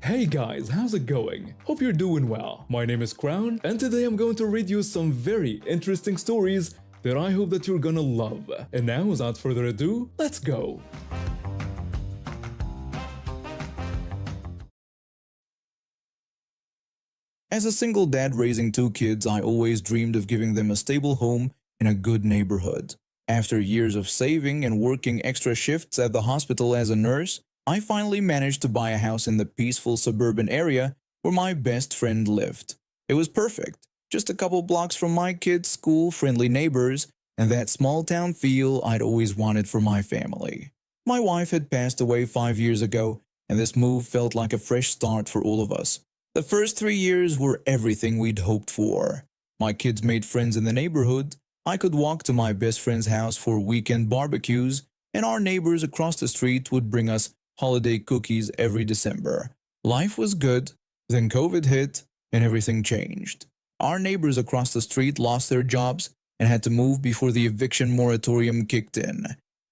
Hey guys, how's it going? Hope you're doing well. My name is Crown, and today I'm going to read you some very interesting stories that I hope that you're gonna love. And now, without further ado, let's go! As a single dad raising two kids, I always dreamed of giving them a stable home in a good neighborhood. After years of saving and working extra shifts at the hospital as a nurse, I finally managed to buy a house in the peaceful suburban area where my best friend lived. It was perfect, just a couple blocks from my kids' school, friendly neighbors, and that small town feel I'd always wanted for my family. My wife had passed away 5 years ago, and this move felt like a fresh start for all of us. The first 3 years were everything we'd hoped for. My kids made friends in the neighborhood. I could walk to my best friend's house for weekend barbecues, and our neighbors across the street would bring us holiday cookies every December. Life was good. Then COVID hit, and everything changed. Our neighbors across the street lost their jobs and had to move before the eviction moratorium kicked in.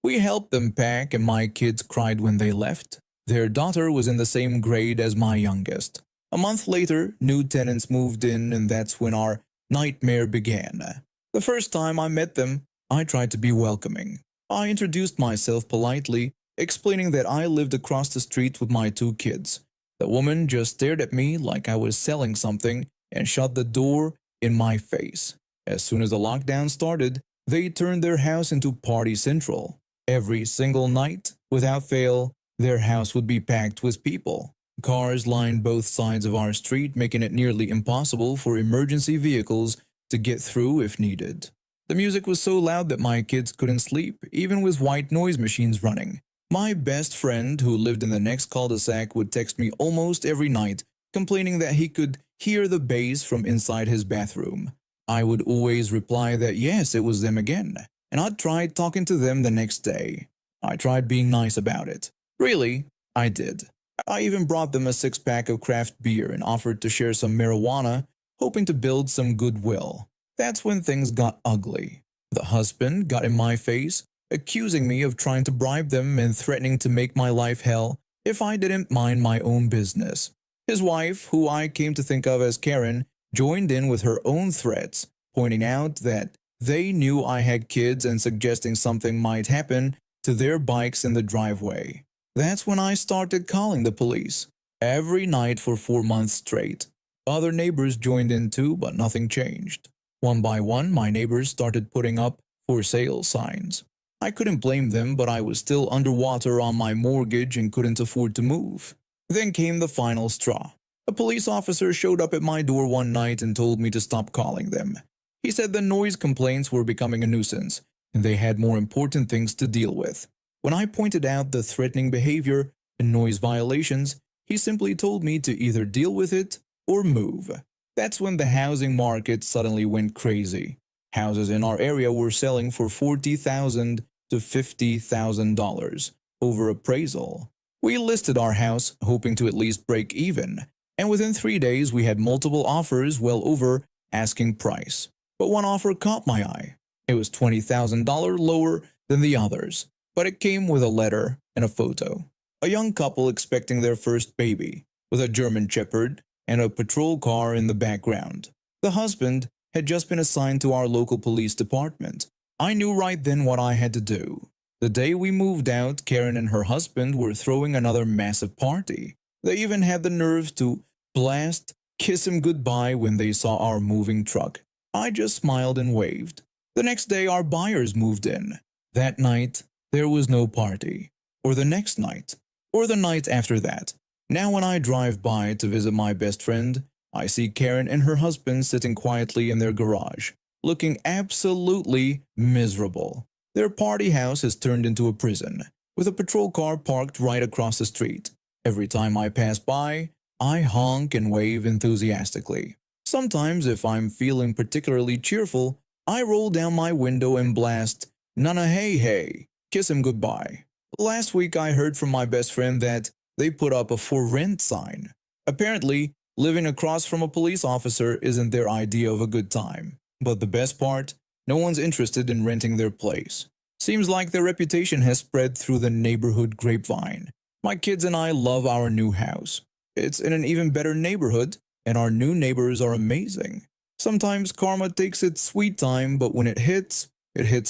We helped them pack, and my kids cried when they left. Their daughter was in the same grade as my youngest. A month later, new tenants moved in, and that's when our nightmare began. The first time I met them, I tried to be welcoming. I introduced myself politely, explaining that I lived across the street with my two kids. The woman just stared at me like I was selling something and shut the door in my face. As soon as the lockdown started, they turned their house into party central. Every single night, without fail, their house would be packed with people. Cars lined both sides of our street, making it nearly impossible for emergency vehicles to get through if needed. The music was so loud that my kids couldn't sleep, even with white noise machines running. My best friend, who lived in the next cul-de-sac, would text me almost every night, complaining that he could hear the bass from inside his bathroom. I would always reply that yes, it was them again, and I'd try talking to them the next day. I tried being nice about it. Really, I did. I even brought them a six-pack of craft beer and offered to share some marijuana, hoping to build some goodwill. That's when things got ugly. The husband got in my face, accusing me of trying to bribe them and threatening to make my life hell if I didn't mind my own business. His wife, who I came to think of as Karen, joined in with her own threats, pointing out that they knew I had kids and suggesting something might happen to their bikes in the driveway. That's when I started calling the police. Every night for 4 months straight. Other neighbors joined in too, but nothing changed. One by one, my neighbors started putting up for sale signs. I couldn't blame them, but I was still underwater on my mortgage and couldn't afford to move. Then came the final straw. A police officer showed up at my door one night and told me to stop calling them. He said the noise complaints were becoming a nuisance, and they had more important things to deal with. When I pointed out the threatening behavior and noise violations, he simply told me to either deal with it or move. That's when the housing market suddenly went crazy. Houses in our area were selling for $40,000 to $50,000 over appraisal. We listed our house hoping to at least break even, and within 3 days we had multiple offers well over asking price. But one offer caught my eye. It was $20,000 lower than the others, but it came with a letter and a photo. A young couple expecting their first baby, with a German Shepherd and a patrol car in the background. The husband had just been assigned to our local police department. I knew right then what I had to do. The day we moved out, Karen and her husband were throwing another massive party. They even had the nerve to blast "Kiss Him Goodbye" when they saw our moving truck. I just smiled and waved. The next day our buyers moved in. That night, there was no party. Or the next night. Or the night after that. Now when I drive by to visit my best friend, I see Karen and her husband sitting quietly in their garage, looking absolutely miserable. Their party house has turned into a prison, with a patrol car parked right across the street. Every time I pass by, I honk and wave enthusiastically. Sometimes, if I'm feeling particularly cheerful, I roll down my window and blast "Nana Hey Hey, Kiss Him Goodbye." Last week I heard from my best friend that they put up a "For Rent" sign. Apparently, living across from a police officer isn't their idea of a good time. But the best part, no one's interested in renting their place. Seems like their reputation has spread through the neighborhood grapevine. My kids and I love our new house. It's in an even better neighborhood, and our new neighbors are amazing. Sometimes karma takes its sweet time, but when it hits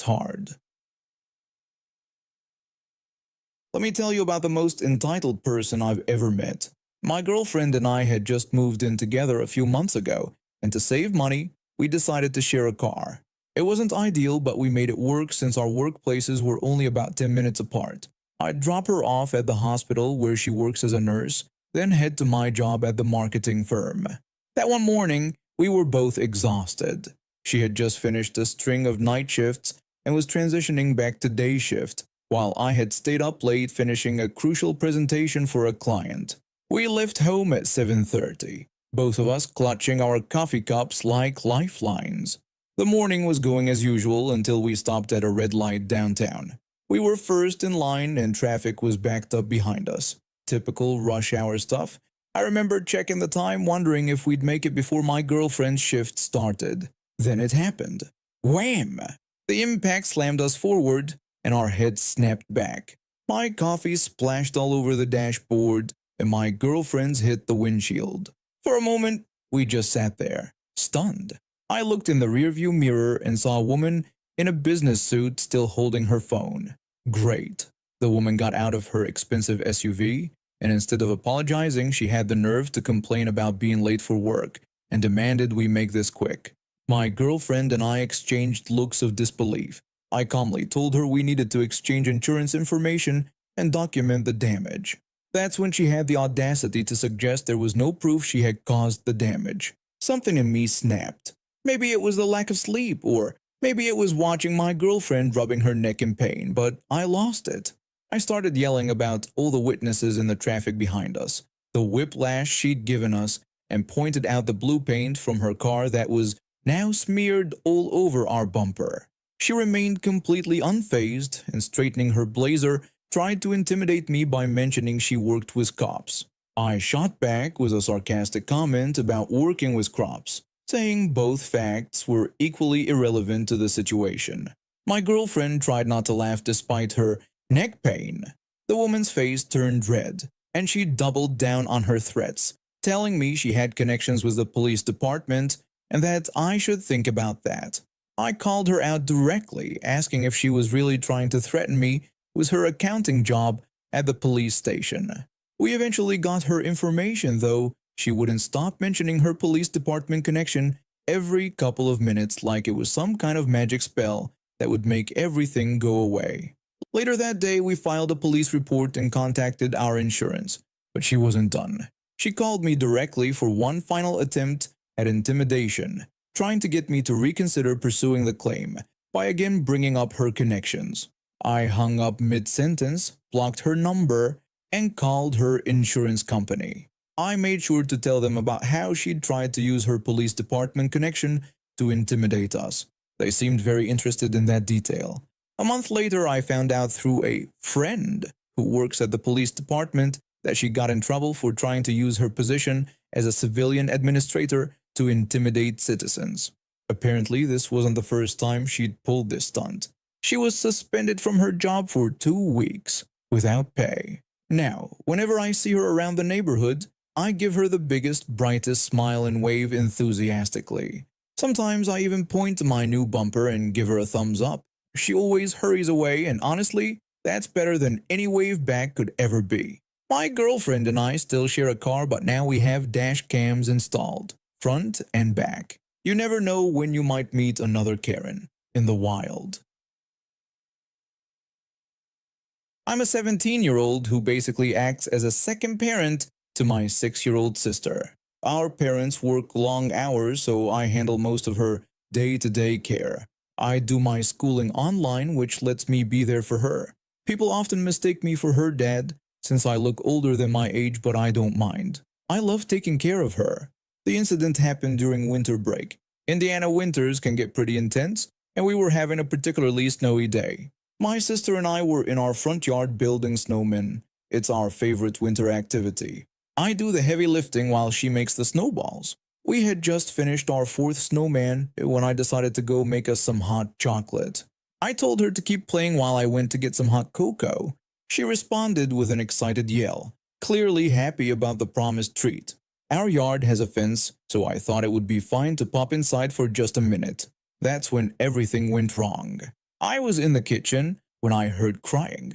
hard. Let me tell you about the most entitled person I've ever met. My girlfriend and I had just moved in together a few months ago, and to save money, we decided to share a car. It wasn't ideal, but we made it work since our workplaces were only about 10 minutes apart. I'd drop her off at the hospital where she works as a nurse, then head to my job at the marketing firm. That one morning, we were both exhausted. She had just finished a string of night shifts and was transitioning back to day shift, while I had stayed up late finishing a crucial presentation for a client. We left home at 7:30, both of us clutching our coffee cups like lifelines. The morning was going as usual until we stopped at a red light downtown. We were first in line and traffic was backed up behind us. Typical rush hour stuff. I remember checking the time, wondering if we'd make it before my girlfriend's shift started. Then it happened. Wham! The impact slammed us forward, and our heads snapped back. My coffee splashed all over the dashboard, and my girlfriend's hit the windshield. For a moment, we just sat there, stunned. I looked in the rearview mirror and saw a woman in a business suit still holding her phone. Great. The woman got out of her expensive SUV, and instead of apologizing, she had the nerve to complain about being late for work and demanded we make this quick. My girlfriend and I exchanged looks of disbelief. I calmly told her we needed to exchange insurance information and document the damage. That's when she had the audacity to suggest there was no proof she had caused the damage. Something in me snapped. Maybe it was the lack of sleep, or maybe it was watching my girlfriend rubbing her neck in pain, but I lost it. I started yelling about all the witnesses in the traffic behind us, the whiplash she'd given us, and pointed out the blue paint from her car that was now smeared all over our bumper. She remained completely unfazed and, straightening her blazer, tried to intimidate me by mentioning she worked with cops. I shot back with a sarcastic comment about working with cops, saying both facts were equally irrelevant to the situation. My girlfriend tried not to laugh despite her neck pain. The woman's face turned red, and she doubled down on her threats, telling me she had connections with the police department and that I should think about that. I called her out directly, asking if she was really trying to threaten me with her accounting job at the police station. We eventually got her information, though she wouldn't stop mentioning her police department connection every couple of minutes like it was some kind of magic spell that would make everything go away. Later that day, we filed a police report and contacted our insurance, but she wasn't done. She called me directly for one final attempt at intimidation, trying to get me to reconsider pursuing the claim by again bringing up her connections. I hung up mid-sentence, blocked her number, and called her insurance company. I made sure to tell them about how she'd tried to use her police department connection to intimidate us. They seemed very interested in that detail. A month later, I found out through a friend who works at the police department that she got in trouble for trying to use her position as a civilian administrator to intimidate citizens. Apparently, this wasn't the first time she'd pulled this stunt. She was suspended from her job for 2 weeks without pay. Now, whenever I see her around the neighborhood, I give her the biggest, brightest smile and wave enthusiastically. Sometimes I even point to my new bumper and give her a thumbs up. She always hurries away, and honestly, that's better than any wave back could ever be. My girlfriend and I still share a car, but now we have dash cams installed, front and back. You never know when you might meet another Karen in the wild. I'm a 17-year-old who basically acts as a second parent to my 6-year-old sister. Our parents work long hours, so I handle most of her day-to-day care. I do my schooling online, which lets me be there for her. People often mistake me for her dad, since I look older than my age, but I don't mind. I love taking care of her. The incident happened during winter break. Indiana winters can get pretty intense, and we were having a particularly snowy day. My sister and I were in our front yard building snowmen. It's our favorite winter activity. I do the heavy lifting while she makes the snowballs. We had just finished our 4th snowman when I decided to go make us some hot chocolate. I told her to keep playing while I went to get some hot cocoa. She responded with an excited yell, clearly happy about the promised treat. Our yard has a fence, so I thought it would be fine to pop inside for just a minute. That's when everything went wrong. I was in the kitchen when I heard crying.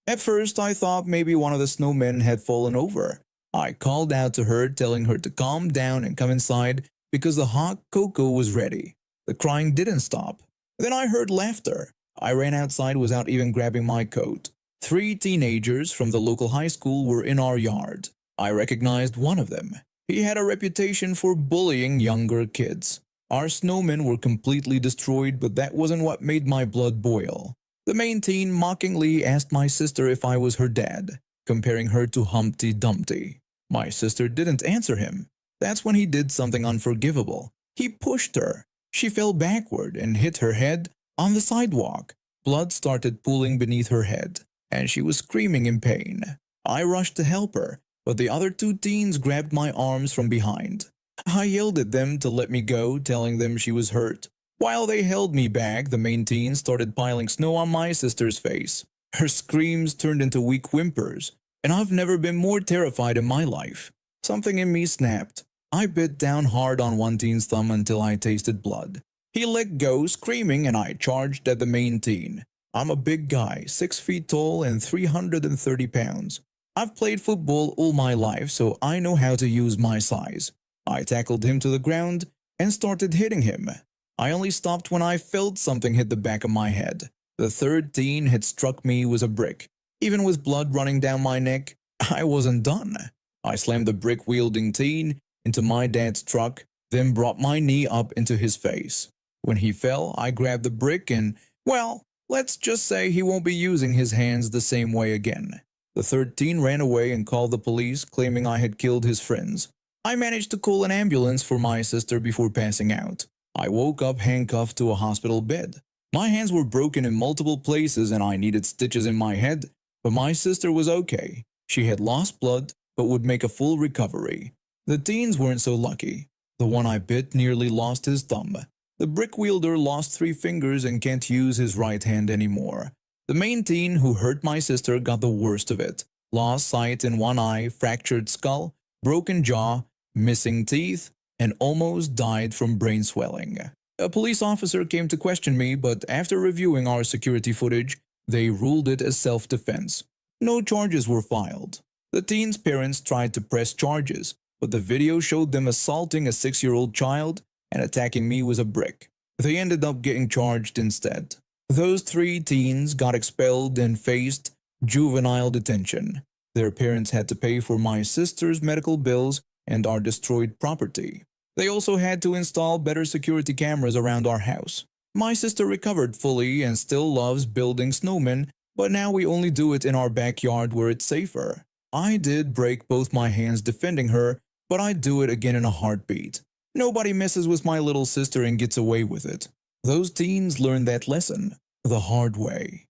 At first, I thought maybe one of the snowmen had fallen over. I called out to her, telling her to calm down and come inside because the hot cocoa was ready. The crying didn't stop. Then I heard laughter. I ran outside without even grabbing my coat. 3 teenagers from the local high school were in our yard. I recognized one of them. He had a reputation for bullying younger kids. Our snowmen were completely destroyed, but that wasn't what made my blood boil. The main teen mockingly asked my sister if I was her dad, comparing her to Humpty Dumpty. My sister didn't answer him. That's when he did something unforgivable. He pushed her. She fell backward and hit her head on the sidewalk. Blood started pooling beneath her head, and she was screaming in pain. I rushed to help her, but the other 2 teens grabbed my arms from behind. I yelled at them to let me go, telling them she was hurt. While they held me back, the main teen started piling snow on my sister's face. Her screams turned into weak whimpers, and I've never been more terrified in my life. Something in me snapped. I bit down hard on one teen's thumb until I tasted blood. He let go, screaming, and I charged at the main teen. I'm a big guy, 6 feet tall and 330 pounds. I've played football all my life, so I know how to use my size. I tackled him to the ground and started hitting him. I only stopped when I felt something hit the back of my head. The 3rd teen had struck me with a brick. Even with blood running down my neck, I wasn't done. I slammed the brick-wielding teen into my dad's truck, then brought my knee up into his face. When he fell, I grabbed the brick and, well, let's just say he won't be using his hands the same way again. The 3rd teen ran away and called the police, claiming I had killed his friends. I managed to call an ambulance for my sister before passing out. I woke up handcuffed to a hospital bed. My hands were broken in multiple places and I needed stitches in my head, but my sister was okay. She had lost blood, but would make a full recovery. The teens weren't so lucky. The one I bit nearly lost his thumb. The brick wielder lost 3 fingers and can't use his right hand anymore. The main teen who hurt my sister got the worst of it. Lost sight in one eye, fractured skull, broken jaw, missing teeth, and almost died from brain swelling. A police officer came to question me, but after reviewing our security footage, they ruled it as self-defense. No charges were filed. The teen's parents tried to press charges, but the video showed them assaulting a 6-year-old child and attacking me with a brick. They ended up getting charged instead. Those 3 teens got expelled and faced juvenile detention. Their parents had to pay for my sister's medical bills and our destroyed property. They also had to install better security cameras around our house. My sister recovered fully and still loves building snowmen, but now we only do it in our backyard where it's safer. I did break both my hands defending her, but I'd do it again in a heartbeat. Nobody messes with my little sister and gets away with it. Those teens learned that lesson the hard way.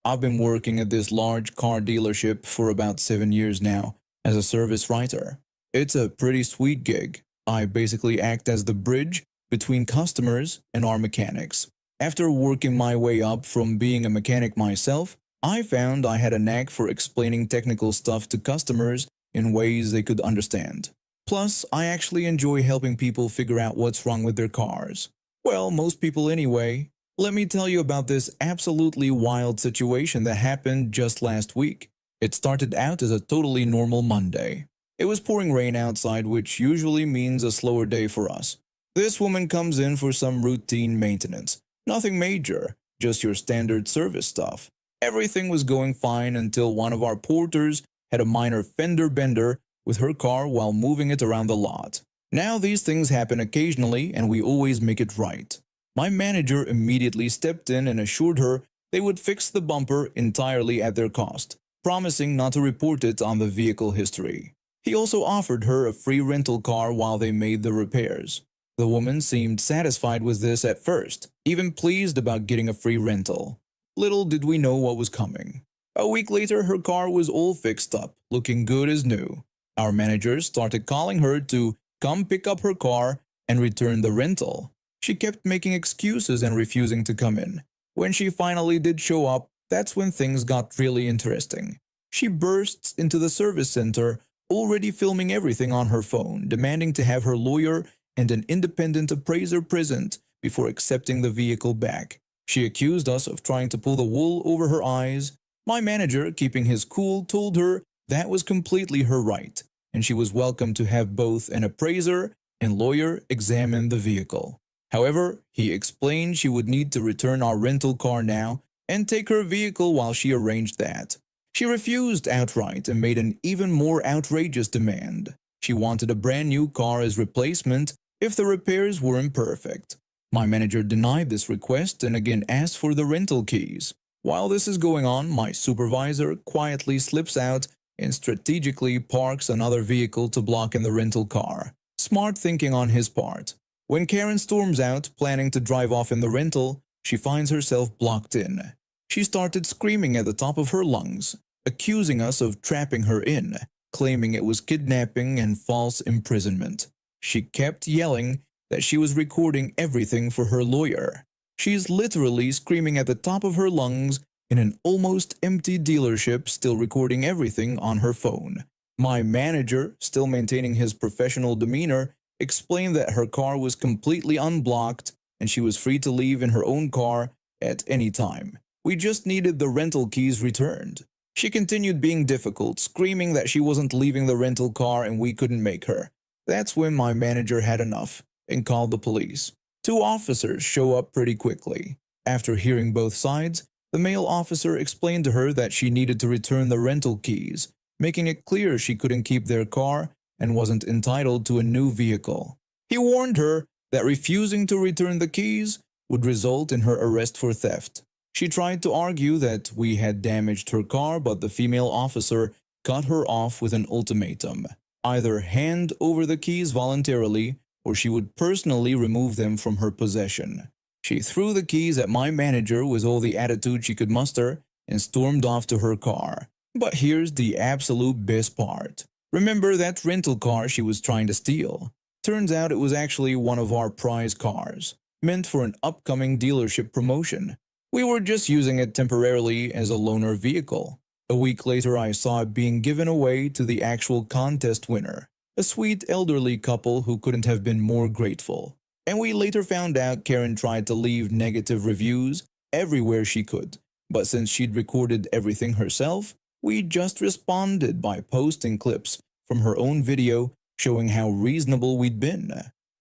I've been working at this large car dealership for about 7 years now as a service writer. It's a pretty sweet gig. I basically act as the bridge between customers and our mechanics. After working my way up from being a mechanic myself, I found I had a knack for explaining technical stuff to customers in ways they could understand. Plus, I actually enjoy helping people figure out what's wrong with their cars. Well, most people anyway. Let me tell you about this absolutely wild situation that happened just last week. It started out as a totally normal Monday. It was pouring rain outside, which usually means a slower day for us. This woman comes in for some routine maintenance. Nothing major, just your standard service stuff. Everything was going fine until one of our porters had a minor fender bender with her car while moving it around the lot. Now these things happen occasionally and we always make it right. My manager immediately stepped in and assured her they would fix the bumper entirely at their cost, promising not to report it on the vehicle history. He also offered her a free rental car while they made the repairs. The woman seemed satisfied with this at first, even pleased about getting a free rental. Little did we know what was coming. A week later, her car was all fixed up, looking good as new. Our manager started calling her to come pick up her car and return the rental. She kept making excuses and refusing to come in. When she finally did show up, That's when things got really interesting. She bursts into the service center, already filming everything on her phone, demanding to have her lawyer and an independent appraiser present before accepting the vehicle back. She accused us of trying to pull the wool over her eyes. My manager, keeping his cool, told her that was completely her right, and she was welcome to have both an appraiser and lawyer examine the vehicle. However, he explained she would need to return our rental car now and take her vehicle while she arranged that. She refused outright and made an even more outrageous demand. She wanted a brand new car as replacement if the repairs were imperfect. My manager denied this request and again asked for the rental keys. While this is going on, my supervisor quietly slips out and strategically parks another vehicle to block in the rental car. Smart thinking on his part. When Karen storms out, planning to drive off in the rental, she finds herself blocked in. She started screaming at the top of her lungs, accusing us of trapping her in, claiming it was kidnapping and false imprisonment. She kept yelling that she was recording everything for her lawyer. She's literally screaming at the top of her lungs in an almost empty dealership, still recording everything on her phone. My manager, still maintaining his professional demeanor, explained that her car was completely unblocked and she was free to leave in her own car at any time. We just needed the rental keys returned. She continued being difficult, screaming that she wasn't leaving the rental car and we couldn't make her. That's when my manager had enough and called the police. 2 officers show up pretty quickly. After hearing both sides, the male officer explained to her that she needed to return the rental keys, making it clear she couldn't keep their car and wasn't entitled to a new vehicle. He warned her that refusing to return the keys would result in her arrest for theft. She tried to argue that we had damaged her car, but the female officer cut her off with an ultimatum: either hand over the keys voluntarily or she would personally remove them from her possession. She threw the keys at my manager with all the attitude she could muster and stormed off to her car. But here's the absolute best part. Remember that rental car she was trying to steal? Turns out it was actually one of our prize cars, meant for an upcoming dealership promotion. We were just using it temporarily as a loaner vehicle. A week later, I saw it being given away to the actual contest winner, a sweet elderly couple who couldn't have been more grateful. And we later found out Karen tried to leave negative reviews everywhere she could, but since she'd recorded everything herself, we just responded by posting clips from her own video showing how reasonable we'd been.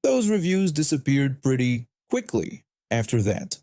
Those reviews disappeared pretty quickly after that.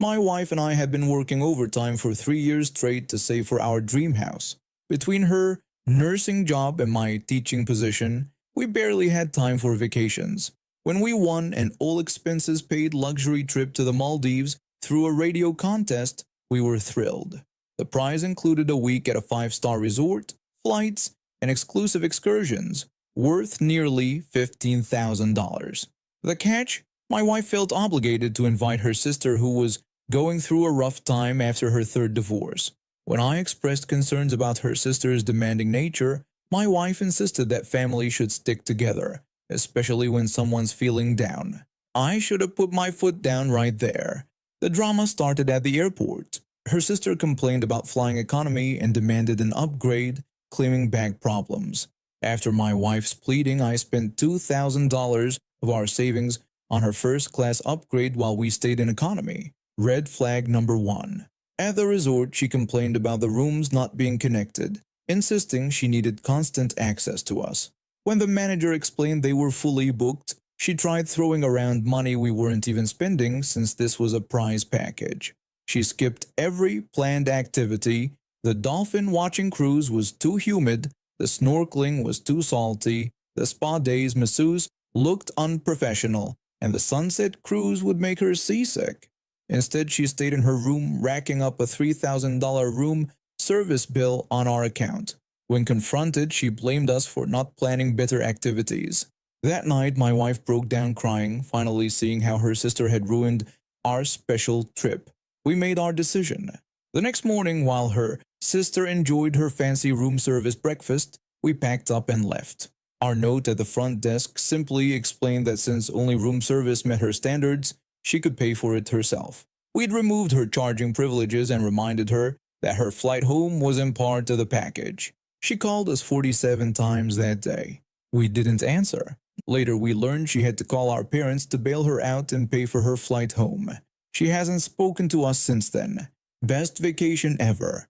My wife and I had been working overtime for 3 years straight to save for our dream house. Between her nursing job and my teaching position, we barely had time for vacations. When we won an all-expenses-paid luxury trip to the Maldives through a radio contest, we were thrilled. The prize included a week at a 5-star resort, flights, and exclusive excursions, worth nearly $15,000. The catch? My wife felt obligated to invite her sister, who was going through a rough time after her 3rd divorce. When I expressed concerns about her sister's demanding nature, my wife insisted that family should stick together, especially when someone's feeling down. I should have put my foot down right there. The drama started at the airport. Her sister complained about flying economy and demanded an upgrade, claiming back problems. After my wife's pleading, I spent $2,000 of our savings on her first-class upgrade while we stayed in economy. Red flag number 1. At the resort, she complained about the rooms not being connected, insisting she needed constant access to us. When the manager explained they were fully booked, she tried throwing around money we weren't even spending since this was a prize package. She skipped every planned activity. The dolphin-watching cruise was too humid, the snorkeling was too salty, the spa days masseuse looked unprofessional, and the sunset cruise would make her seasick. Instead, she stayed in her room, racking up a $3,000 room service bill on our account. When confronted, she blamed us for not planning better activities. That night, my wife broke down crying, finally seeing how her sister had ruined our special trip. We made our decision. The next morning, while her sister enjoyed her fancy room service breakfast, we packed up and left. Our note at the front desk simply explained that since only room service met her standards, she could pay for it herself. We'd removed her charging privileges and reminded her that her flight home was in part of the package. She called us 47 times that day. We didn't answer. Later, we learned she had to call our parents to bail her out and pay for her flight home. She hasn't spoken to us since then. Best vacation ever.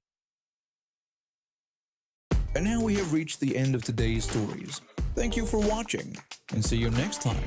And now we have reached the end of today's stories. Thank you for watching, and see you next time.